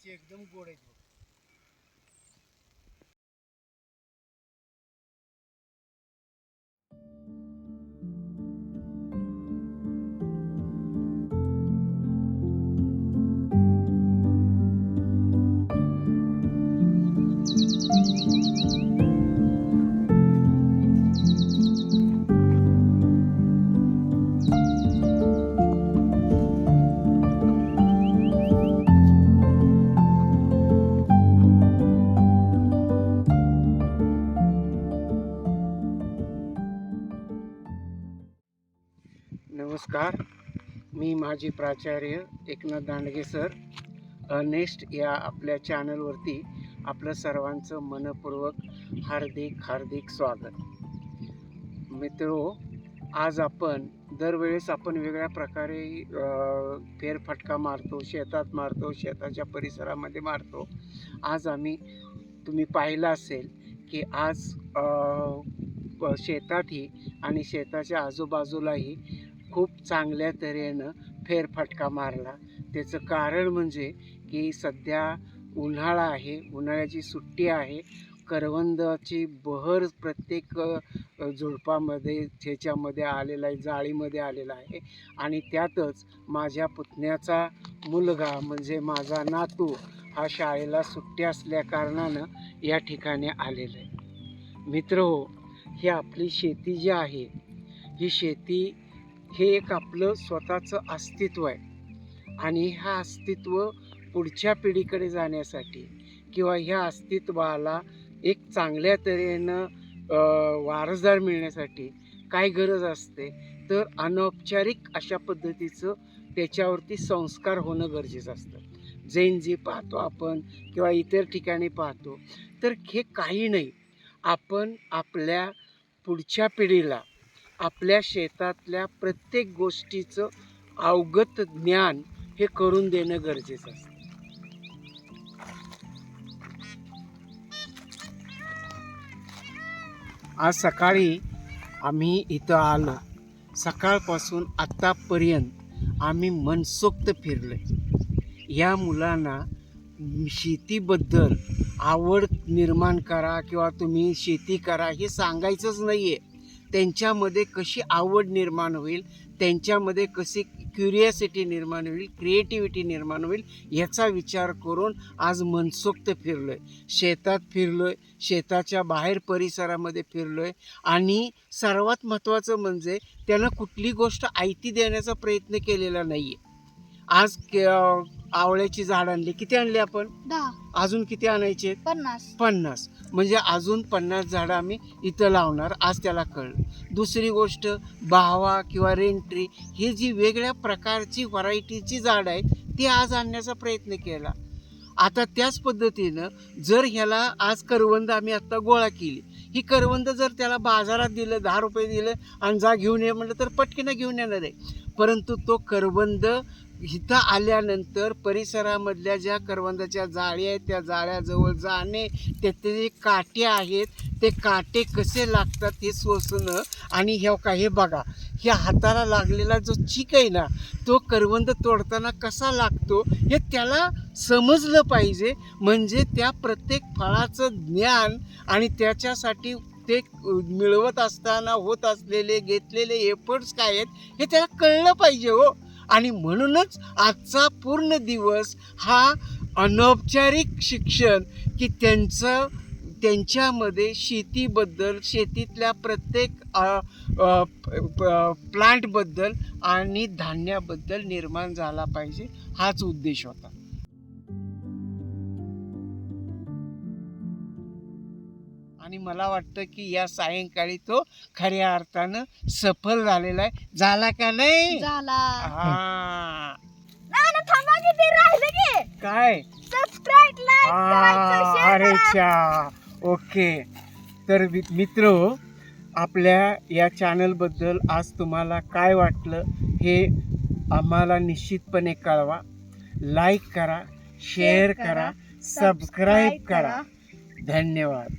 मिरची एकदम गोड आहेत बघ. नमस्कार, मी माजी प्राचार्य एकनाथ दांडगे सर नेक्स्ट या आपल्या चॅनलवरती आपलं सर्वांचं मनपूर्वक हार्दिक स्वागत. मित्रो, आज आपण दरवेळेस आपण वेगळ्या प्रकारे फेरफटका मारतो, शेतात मारतो, शेताच्या परिसरामध्ये मारतो. आज तुम्ही पाहिलं असेल की आज शेतातही आणि शेताच्या आजूबाजूलाही खूप चांगल्या तऱ्हेनं फेरफटका मारला. त्याचं कारण म्हणजे की सध्या उन्हाळा आहे, उन्हाळ्याची सुट्टी आहे, करवंदाची बहर प्रत्येक झुडपामध्ये ह्याच्यामध्ये आलेला आहे, जाळीमध्ये आलेला आहे. आणि त्यातच माझ्या पुतण्याचा मुलगा म्हणजे माझा नातू हा शाळेला सुट्टी असल्या कारणानं या ठिकाणी आलेला आहे. मित्रहो, ही आपली शेती जी आहे, ही शेती हे एक आपलं स्वतःचं अस्तित्व आहे. आणि ह्या अस्तित्व पुढच्या पिढीकडे जाण्यासाठी किंवा ह्या अस्तित्वाला एक चांगल्या तऱ्हेनं वारसदार मिळण्यासाठी काय गरज असते, तर अनौपचारिक अशा पद्धतीचं त्याच्यावरती संस्कार होणं गरजेचं असतं. जैन जी पाहतो आपण किंवा इतर ठिकाणी पाहतो, तर हे काही नाही, आपण आपल्या पुढच्या पिढीला आपल्या शेतातल्या प्रत्येक गोष्टीचं अवगत ज्ञान हे करून देणं गरजेचं असतं. आज सकाळी आम्ही इथं आलो, सकाळपासून आत्तापर्यंत आम्ही मनसोक्त फिरलोय. या मुलांना शेतीबद्दल आवड निर्माण करा किंवा तुम्ही शेती करा हे सांगायचंच नाही आहे. त्यांच्यामध्ये कशी आवड निर्माण होईल, त्यांच्यामध्ये कशी क्युरिओसिटी निर्माण होईल, क्रिएटिव्हिटी निर्माण होईल, याचा विचार करून आज मनसोक्त फिरलो आहे. शेतात फिरलो आहे, शेताच्या बाहेर परिसरामध्ये फिरलो आहे. आणि सर्वात महत्त्वाचं म्हणजे त्यानं कुठली गोष्ट आयती देण्याचा प्रयत्न केलेला नाही आहे. आज आवळ्याची झाड आणली, किती आणली आपण? 10. अजून किती आणायचे? 50. म्हणजे अजून 50 झाडं आम्ही इथं लावणार, आज त्याला कळलं. दुसरी गोष्ट, बाहवा किंवा रेनट्री ही जी वेगळ्या प्रकारची व्हरायटीची झाडं आहेत ती आज आणण्याचा प्रयत्न केला. आता त्याच पद्धतीनं जर ह्याला आज करवंद आम्ही आत्ता गोळा केली, ही करवंद जर त्याला बाजारात दिलं, 10 रुपये दिलं आणि जा घेऊन ये म्हटलं तर पटकीनं घेऊन येणार आहे. परंतु तो करवंद इथं आल्यानंतर परिसरामधल्या ज्या करवंदाच्या जाळ्या आहेत त्या जाळ्याजवळ जाणे, त्याचे जे काटे आहेत ते काटे कसे लागतात हे सोसणं, आणि हे बघा, ह्या हाताला लागलेला जो चीक आहे ना, तो करवंद तोडताना कसा लागतो हे त्याला समजलं पाहिजे. म्हणजे त्या प्रत्येक फळाचं ज्ञान आणि त्याच्यासाठी ते मिळवत असताना होत असलेले घेतलेले एफर्ट्स काय आहेत हे त्याला कळलं पाहिजे हो. आणि म्हणूनच आजचा पूर्ण दिवस हा अनौपचारिक शिक्षण, की त्यांच्यामध्ये शेतीबद्दल, शेतीतल्या प्रत्येक प्लांटबद्दल आणि धान्याबद्दल निर्माण झाला पाहिजे, हाच उद्देश होता. आणि मला वाटतं की या सायंकाळी तो खऱ्या अर्थानं सफल झालेला आहे. झाला का नाही? झाला. हा, थांबा की ते राहिलं की काय? सबस्क्राईब, लाईक करायचं, शेअर अरे करा. चा, ओके. तर मित्रो, आपल्या या चॅनलबद्दल आज तुम्हाला काय वाटलं हे आम्हाला निश्चितपणे कळवा. लाईक करा, शेअर करा, सबस्क्राईब करा. धन्यवाद.